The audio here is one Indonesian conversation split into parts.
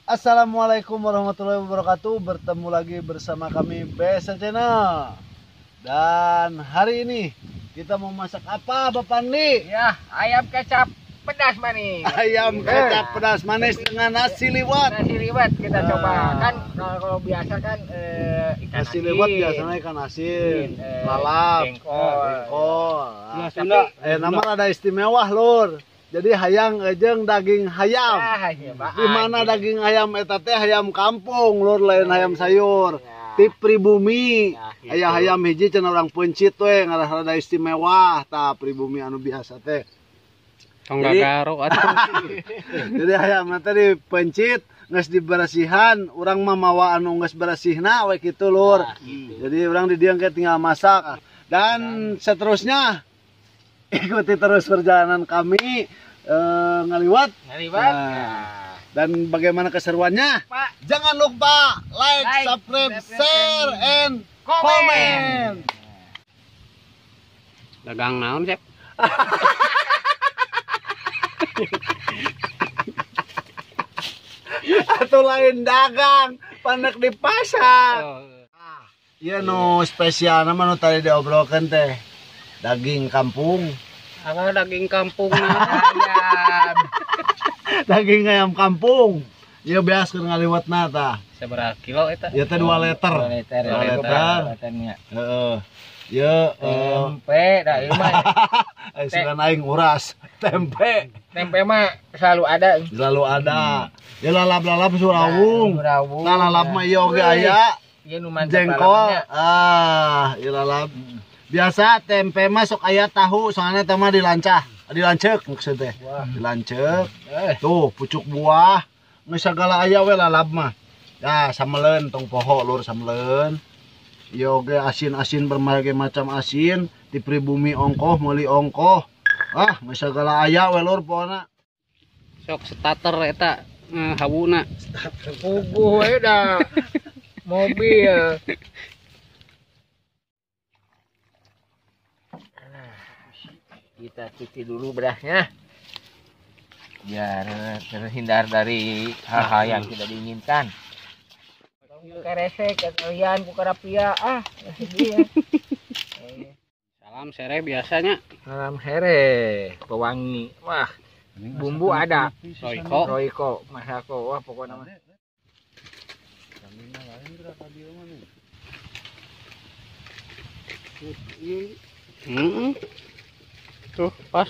Assalamualaikum warahmatullahi wabarakatuh. Bertemu lagi bersama kami BS Channel. Dan hari ini kita mau masak apa, Bapak Andi? Ya, ayam kecap pedas manis. Ayam kecap pedas manis dengan nasi liwet. Nasi liwet kita coba. Kan kalau biasa kan ikan Nasi asin. liwet biasanya ikan asin, lalap, jengkol. Nah, tapi Nama ada istimewa, Lur. Jadi hayang ejeng daging hayam. Di mana daging hayam eta teh hayam kampung, Lur, lain hayam sayur. Ti pribumi. Aya hayam hiji cenah urang peuncit we ngaranna istimewa, tah pribumi anu biasa teh. Tonggak garo atuh. Jadi hayam teh dipencit, geus diberesihan, urang mah mawa anu geus beresihna we kitu, Lur. Jadi urang di dieu tinggal masak. Dan seterusnya ikuti terus perjalanan kami ngaliwat. Dan bagaimana keseruannya? Pak, Jangan lupa like, subscribe, share, and comment. Dagang naon, Cep? Atau lain dagang, panek di pasar. Iya nu spesial nama nu tadi diobrolkan teh. Daging kampung. Apa daging kampung na? ayam. Daging ayam kampung. Iya biasa ngaliwatna tah. Seberapa kilo eta? Ieu teh 2 liter. 2 liter. 2 liter. Heeh. Ieu Tempe, dah ieu mah. sugan aing uras. Tempe Tempe mah selalu ada. selalu ada. Ya lalap-lalap surawung. Nah lalap mah ieu oge aya. Ieu nu mantap Jengkol. balamnya. Ieu lalap. Biasa tempe mah sok aya tahu, soalnya teh mah dilancek maksud teh. Dilancek. Tuh pucuk buah. Geus sagala aya we lalap mah. Ya sameleun tong poho, Lur, sameleun. Ieu oge asin-asin berbagai macam asin, di pribumi ongkoh, meuli ongkoh. Geus sagala aya we, Lur, pokona. Sok starter eta hawuna. Puguh we dah. Mobil. Kita cuci dulu berasnya biar terhindar dari hal-hal yang tidak diinginkan. Keresek kalian kukarapia dia. Salam sere biasanya. Salam here, pewangi. Wah, bumbu ada. Royko, Masako. Wah, pokoknya mah. Tuh, pas.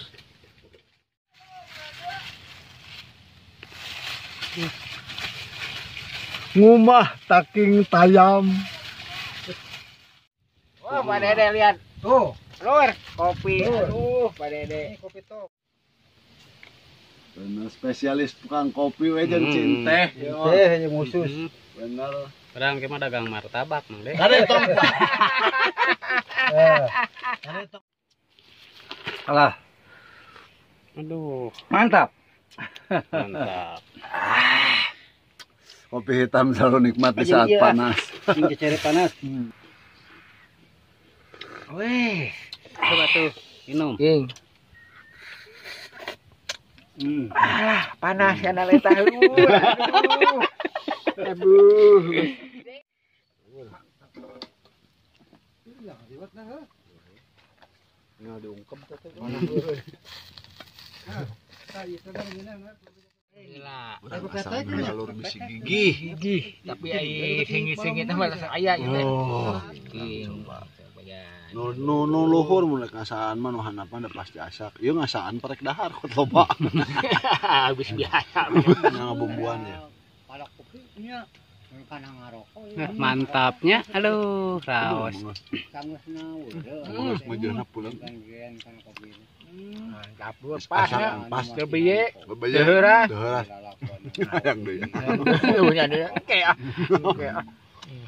Ngumah taking tayam. Wah, Pak Dede lihat. Tuh, Lur, kopi. Aduh, Pak Dede. Kopi tuh. Bener spesialis tukang kopi we jeung cinteh. Teh hanya khusus. Bener. Padahal kita dagang martabak, Mang Deh. Ada tong. Alah, Aduh, Mantap. mantap. kopi hitam selalu nikmat di saat panas. Cari panas. Weh, Coba tuh, minum. King. Panas ya naleta. Aduh. Aduh. Nggak diungkep teh. Gila. Aku kata jalur bisi gigi. Tapi ai singit-singit mah rasa aya ieu teh. Oh, King. nu luhur mun ngasaan mah nu hanapan da pasti asak. Ieu ngasaan parek dahar kot loba. Habis biasa. Ngabumbuan ya. Kalau kopinya kana ngarokok Mantapnya, aduh, raos. kangusna Geus majeuna pulang. bagian kana kopi. Mantap Lur, pas ya. Pas Teu bieu. Bebaya. Deheurah. Deheurah. Hayang deui. Punya dia. Kayak.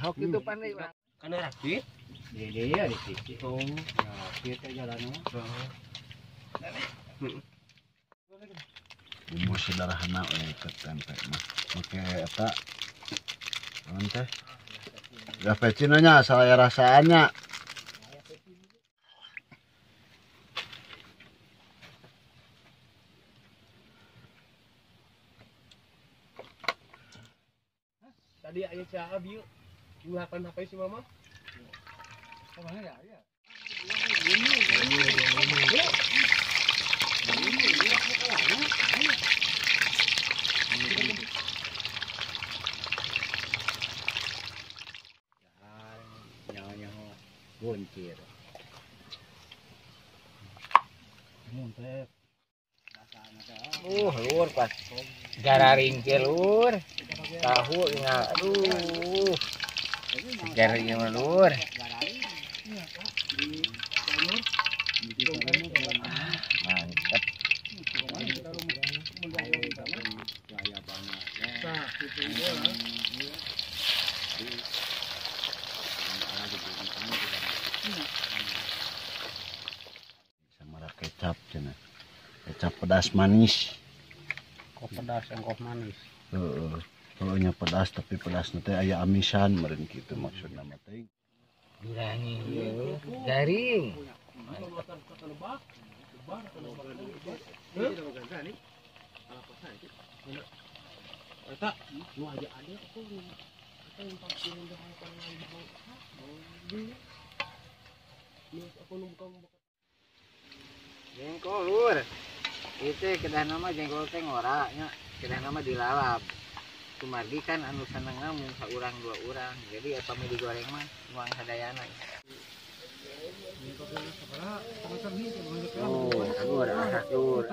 Hok itu pandai. Kan rapid. Dede ya di situ. Nah, kita jalan Bumbu sederhana we ke tempe mah. Make eta naon teh? Gapecinanya asal aya rasaannya. Tadi aya cah abi. Ngulapan HP si mama. Nyawa buncir. Lur pas gararing ke lur. Tahu ingat aduh. Garing mah lur. Mantap. Sama kecap cenah. Kecap pedas manis. Kok pedas yang kok manis. Heeh. Kalau pedas tapi pedas nanti aya amisan meureun kitu maksudna mah teh. Bilangin garing. Jengkol lur. Itu kedah nama jengkol teh ngora nya. Kedah nama dilalap. Kumargi kan anu seneng ngamung saurang dua urang. Jadi apa mah digoreng mah nuang sadayana. Oh, lur.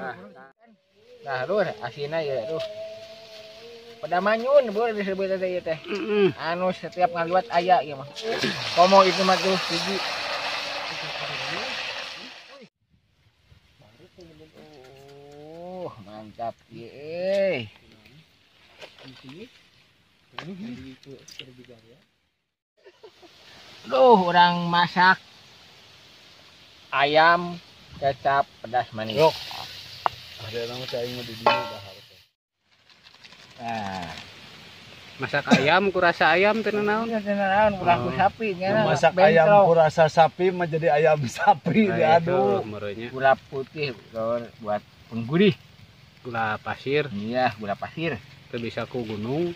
Nah, lur, asina ya tuh. Pada manyun boleh disebut teh teh. Anu setiap ngaliwat aya ieu mah. Komo itu mah tuh hiji. Oh, mantap ye. Duh, orang masak ayam kecap pedas manis. Yok. Ada nama cai mah di dieu dah. Nah, Masak ayam kurasa ayam teh naon? naon ulah ku sapi nya. Masak ayam kurasa sapi mah jadi ayam sapi diaduk. Merenya Gula putih buat penggurih. gula pasir Iya, gula pasir. teu bisa ku gunung.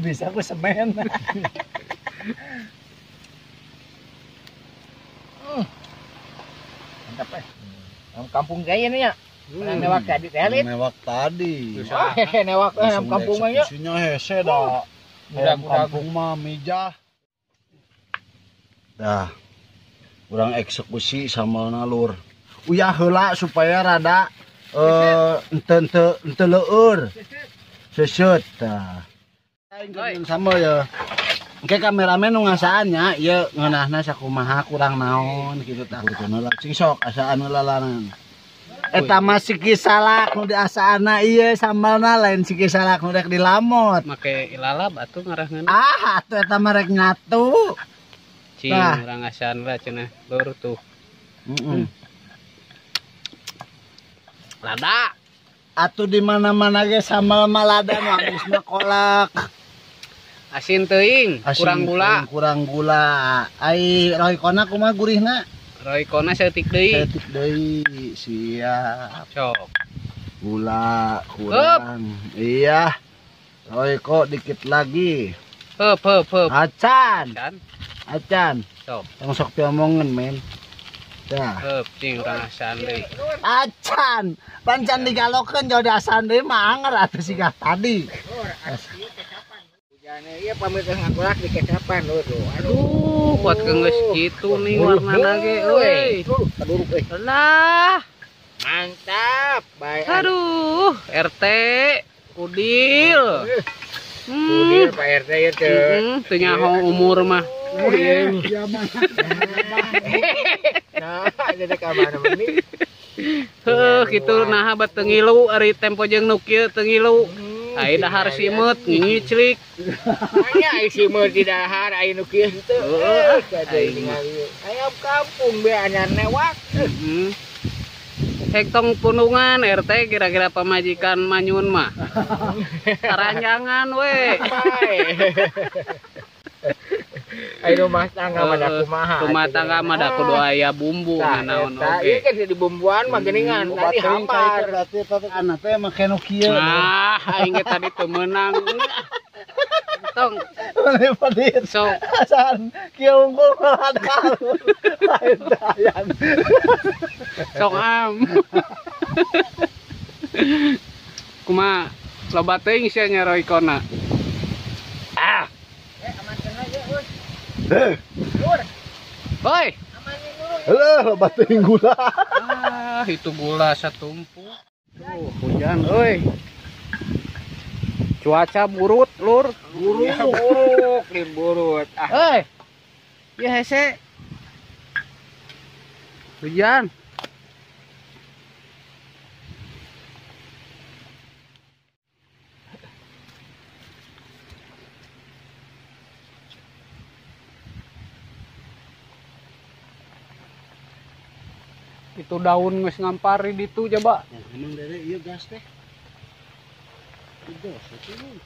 Bisa ku semen. Mantap kampung gaya nih ya. Newak tadi teh lit. Mewak tadi. Newak kampung mah nya. Eksekusinya hese dah. Kampung mah mijah. Dah. Urang eksekusi sama nalur. Uyah heula supaya rada ente leur. Seset tah. Sama ya. Oke kameramen nu ngasaannya ieu ngeunahna sakumaha kurang naon kitu tah. Kurang cing sok asaan lalanan. Eta mah siki salak nu diasaana ieu sambalna lain siki salak nu rek dilamot. Make ilalab atuh ngarangeun. Ah, atuh eta mah rek nyatu. Cing urang asan lah cenah lur tuh. Lada. Atuh di mana-mana ge sambal malada nu habis mah kolak. Asin teuing, kurang gula. Kurang gula. Ai roykona kumaha gurihna? Roykona seutik deui. Setik deui. Siap. Sok. Gula kurang. Iya. Royko dikit lagi. Heup. Acan. Kan? Acan. Sok. Yang sok diomongin men. Dah. Heup cing urang asan deui. Acan. Pancan digalokeun jauh asan deui mah anger atuh siga tadi. Jane ieu pamit ngakulak di kecapan lur. Aduh, buat geus kitu nih warnana ge euy. Kaduruk euy. Lah, Mantap. Baik. aduh, RT Udil. Udil Pak RT ya teh. Teu nyaho umur mah. Nah, jadi ka mana meni? Heuh, kitu naha bet teu ngilu ari tempo jeung nu kieu teu ngilu. Ai dahar simut ngiclik. Anya isi meur di dahar aya nu kieu teu. Heuh, Ayam kampung be anyar newak. Hek tong punungan RT kira-kira pamajikan Manyun mah. Saranjangan we. Ayo rumah tangga mah da kumaha. Rumah tangga mah da kudu aya bumbu naon oge. Ieu kan di bumbuan mah geuningan tadi hambar. Berarti anak teh make nu kieu. Nah, aing ge tadi teu meunang. Tong Mana padit. sok Asan kieu unggul malah kalur. Lain dayan. sok am. Kumaha loba teuing sia nyaroi kona. Ah, Amankeun aja, Us. Heh. hoi. Amanin dulu. Heuh, loba teuing gula. Ah, itu gula satumpuk. Tuh, hujan euy. Cuaca burut, Lur. Buruk, buruk. Ah, Hei. Ya hese. Hujan. Itu daun geus ngampari ditu coba. Emang dari ieu gas teh. Gas atuh.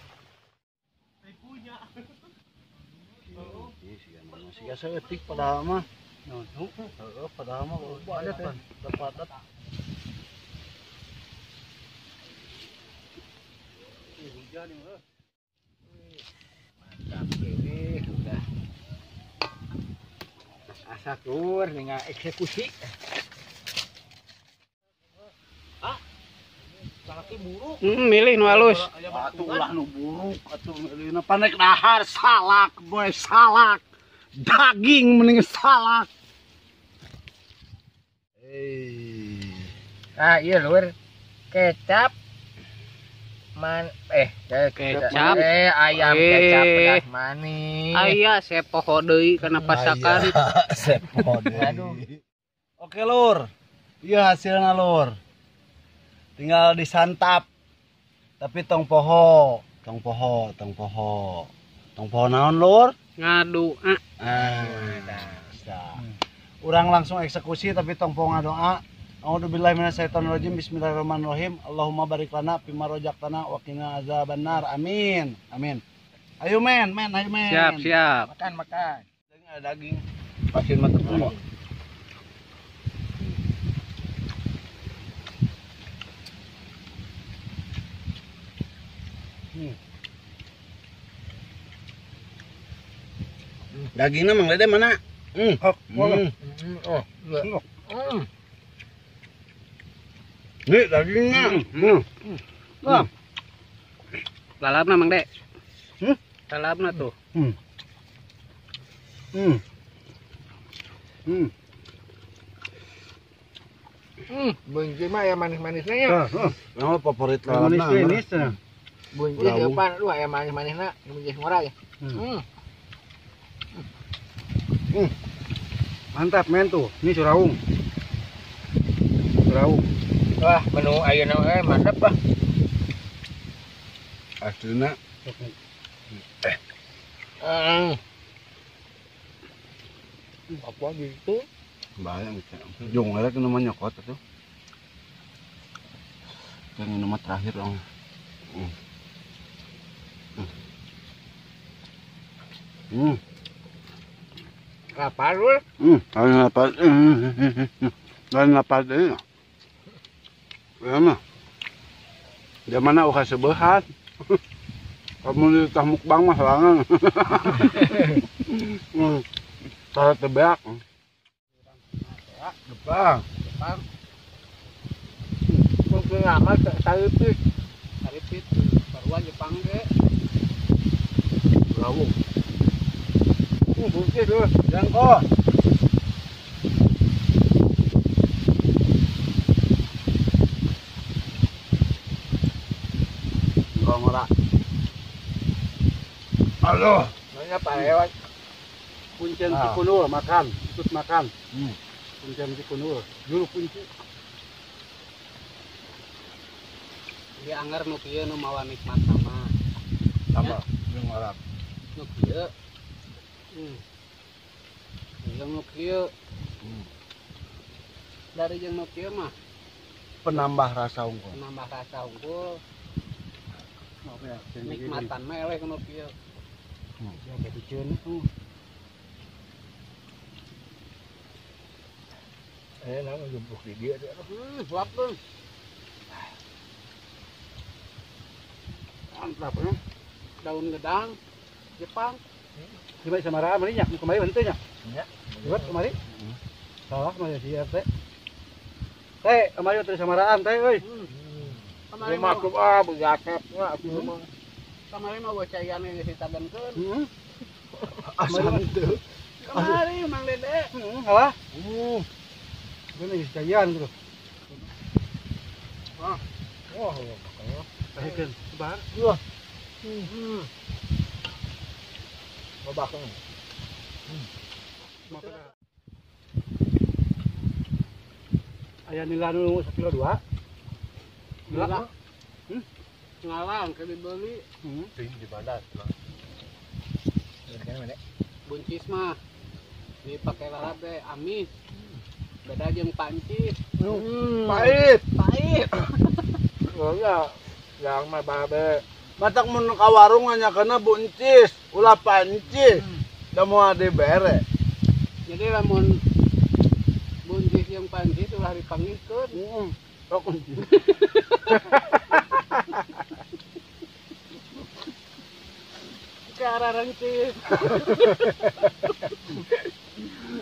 Si gas eutik padahal mah. Heeh, padahal mah ada kan dapat. Hujan ya. mantap ini udah. Asa keluar dengan eksekusi. Milih nu halus. Atuh ulah nu buruk atuh meulina panek dahar salak boy salak. Daging mending salak. Ah, iya lur. Kecap Kecap. Ayam Eh. kecap pedas manis. Aya sepoho deui kana pasakan. Aduh. Oke lur. Iya hasilnya lur. Tinggal disantap. Tapi tong poho naon lur? Ngadu. Urang langsung eksekusi tapi tong poho ngadoa. A'udzubillahi minasyaitonirrajim. Bismillahirrahmanirrahim. Allahumma barik lana fima razaqtana wa qina azabannar. Amin. Amin. Ayo men, ayo men. Siap. Makan. Ini ada daging. Pasir mata poho. Dagingnya mang lede mana? Oh, iya. Nih dagingnya. Wah. Lalapna Mang Dek. Hmm? Lalapna tuh. Bunyi mah ya manis-manisnya ya. Nama favorit Manis. Bunyi Bravo. depan lu ya manis-manisnya, bunyi ngora ya. Mantap men tuh. Ini suraung. Wah, menu ayeuna mantap bah. Aslinya Apa gitu? bayang jong ada kan namanya nyokot itu. Yang nama terakhir dong. Kapal lu. Lain apa deh? Ya mah. Dia mana uka sebehat. Kamu di mukbang mah langan. Salah tebak. Depan. Mungkin lama saripit. Saripit baruan Jepang ge. Bravo. Bungkit lu. Jangko. Ngora. Halo. Nanya Pak lewat. Kuncen Cikunul makan, ikut makan. Kuncen Cikunul. Dulu kunci. Di anggar nu kieu nu mawa nikmat sama. Tambah. Ngora. Nu kieu. Jeung nu kieu. Dari jeung nu kieu mah Penambah rasa unggul. nambah rasa unggul. Apa ya? Nikmatan mah eleh nu kieu. Jadi ceun tuh. Nama jempuk di dia. Suapkeun. Berapa ya? daun gedang Jepang. Coba Samaraan mari nya, kemarin henteu nya. Nya. Lihat kemarin. Salah kemarin si RT. Teh, kemarin teh Samaraan teh euy. Kemarin Rumah mah begasep nya aku mah. kemarin mah bocah ian yang ditagankeun. Heeh. Asal teu. Kemarin Mang Dede. Halah. Ini jayan gitu. Wah, makanya. Kasihkeun sebar. Babaknya. Aya nila nu 1 kilo 2. Nila. Ngalang ke dibeli. Ting di bandar. Ini mana? Buncis mah dipakai lalap teh amis. Beda jeung pancis. Pahit. Pahit. Oh ya, yang mah babe. Matak mun ka warung nganyakeunna buncis, ulah pancis. Da moal dibere. Jadi lamun buncis yang pancis ulah dipanggilkeun. Ke arah rencis.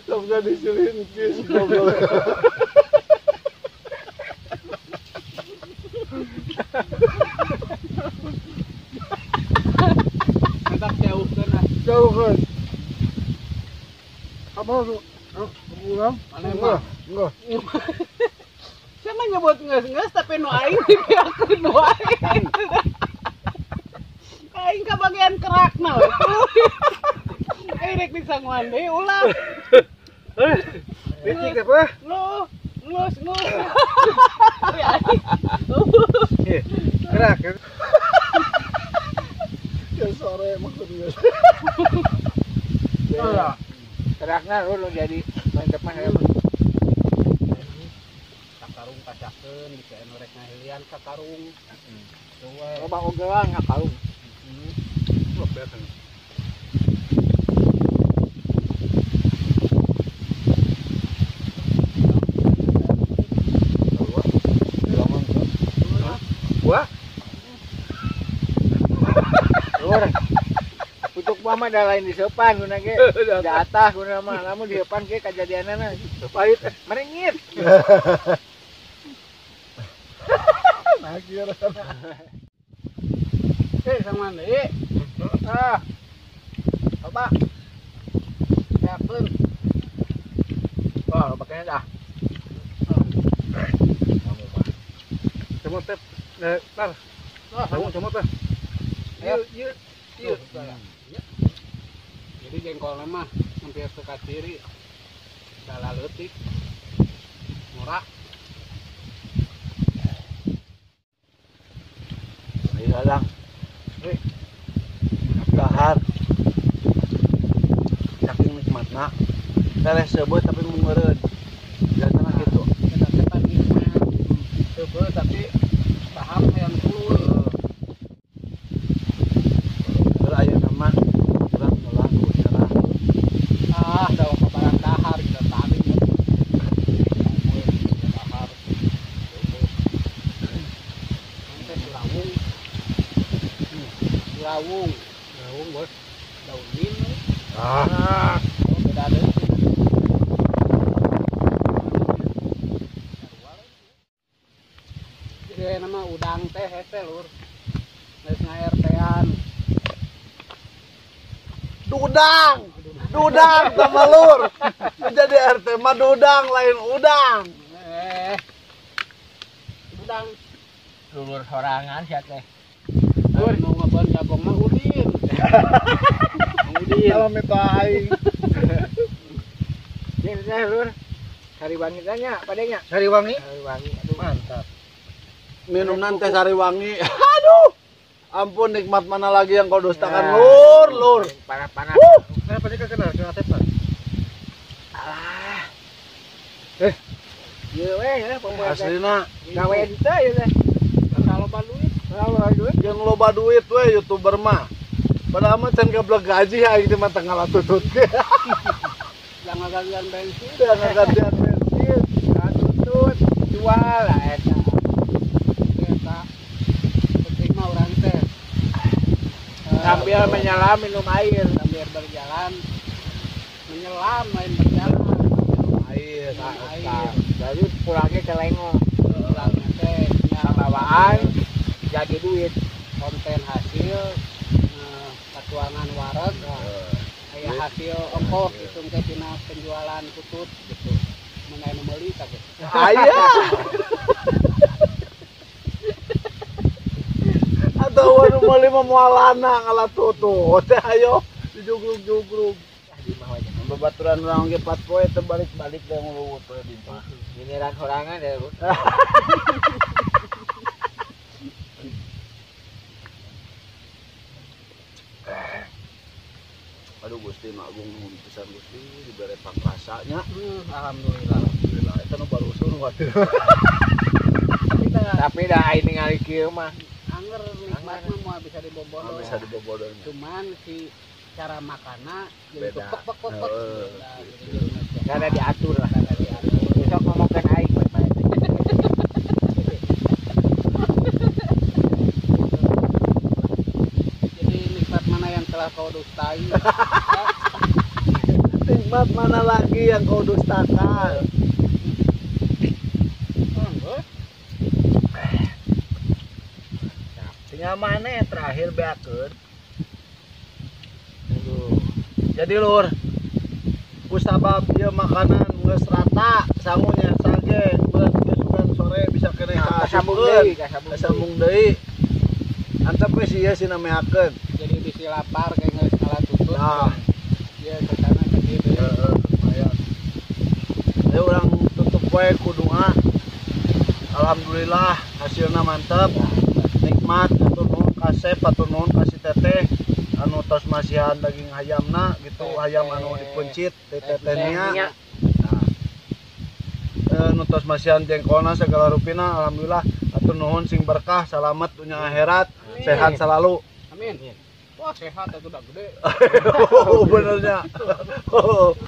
Sok jadi silincis goblok. Matak jauhkeun ah. Jauhkeun. Apa lu? Pulang. Mana mah? Enggak. Siapa nyebut ngeus tapi nu aing dipiakeun nu aing. Aing ka bagian kerakna we. Rek disangguan deui ulah. Becik apa? Ngus. Gerak. Ya sore maksudnya. Ya. Terakna lu jadi mantep mah ya. Sakarung kacakeun dikeun rek ngahilian sakarung. Loba ogelang ngakalung. Wah. Luar. Pucuk buah mah da lain di sepan guna ge. Di atas guna mah lamun di depan ge kajadianana. Pahit. Meringit. Nah, kira Sangguan deui. Ah. Coba. Siapkeun. Wah, pakainya dah. Cuma teh. Tar. Kamu cuma teh. Yuk. Jadi jengkolnya mah hampir ke kiri. Salah leutik. Murah. Ayo dalang. Dahar. Saking nikmatna. Tereh sebut tapi mungeureun. Biasana gitu. Kita nikmat. Coba tapi tahap yang dulu. Kalau aya nama urang ulang bicara. Dawa kabaran dahar kita tadi. Dahar. Nanti Lawung. Lawung bos. Daun ini. Ah, Oh, beda deui. Jadi nama udang teh hese lur. Geus ngaertean. Dudang sama lur. Jadi RT mah dudang lain udang. Udang. Dulur sorangan sia teh. Lur nu ngeban jabong mah udin. Kalau mita aing. Ini teh lur. Sari wangi tanya, padanya. Sari wangi. Sari wangi. Aduh, Mantap. Minum nanti sari wangi. Aduh. Ampun nikmat mana lagi yang kau dustakan lur. Panas-panas. Kenapa dia kenal kena tepan? Alah. Ieu we ya pembuat. Aslina Gawe kita ya teh. Kalau duit. Kalau duit jeung loba duit we YouTuber mah. Padahal mah can gablek gaji aing teh mah teu ngalatutut. Jangan gantian bensin. Teu ngagantian bensin. tutut jual lah eta. Eta. Penting mah urang teh. sambil menyelam minum air. sambil berjalan menyelam main berjalan Air. Nah, jadi pulangnya ke Lengo. pulangnya teh nya Bawaan jadi duit. konten hasil katuangan wareg aya hasil ongkos itu teh tina penjualan tutut gitu menai nu meuli kaget Aya. Atau anu meuli memualana ngalah tutut. Ayo dijugrug-jugrug. Babaturan urang ge 4 poe teu balik-balik teh nguluwut we di mah. Giliran sorangan ya. Aduh Gusti Agung nuhun pisan Gusti dibere pangrasanya. alhamdulillah Alhamdulillah eta nu baru usul waduh. Tapi dah aing ningali kieu mah. anger nikmat mah moal bisa dibobodol Bisa dibobodol. cuman si cara makanna jadi Beda. pek pek pek pek Heeh. Nah, jadi Karena diatur lah. karena diatur. Besok ngomongkan aing baik-baik. Jadi nikmat mana yang telah kau dustai? Nikmat mana lagi yang kau dustakan? Tinggal mana yang terakhir beakeun. Jadi lur, kusabab ieu makanan geus rata sangunya sage beus geus sore bisa kene Kasambung kasambung deui, kasambung deui. kasambung deui. Antep we si ieu sina meakeun. Jadi bisi lapar kayak nggak salah tutut. Nah, Dia kesana ke sini. lumayan. Ayo urang tutup we ku doa. Alhamdulillah hasilna mantep. Nikmat atur nuhun ka chef, atur nuhun ka si Teteh anu tos masihan daging hayamna gitu, hayam anu dipencit tetehnya. Nu tos masihan jengkolna segala rupina alhamdulillah atur nuhun sing berkah salamet dunia akhirat sehat selalu. Amin. Wah sehat itu udah gede. Oh benernya.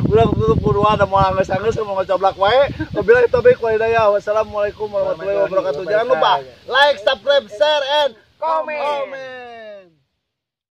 Urang tutup kuduan da moal geus-geus mau ngocoblak wae. Wabillahi taufiq wal hidayah. Wassalamualaikum warahmatullahi wabarakatuh. Jangan lupa like, subscribe, share and comment.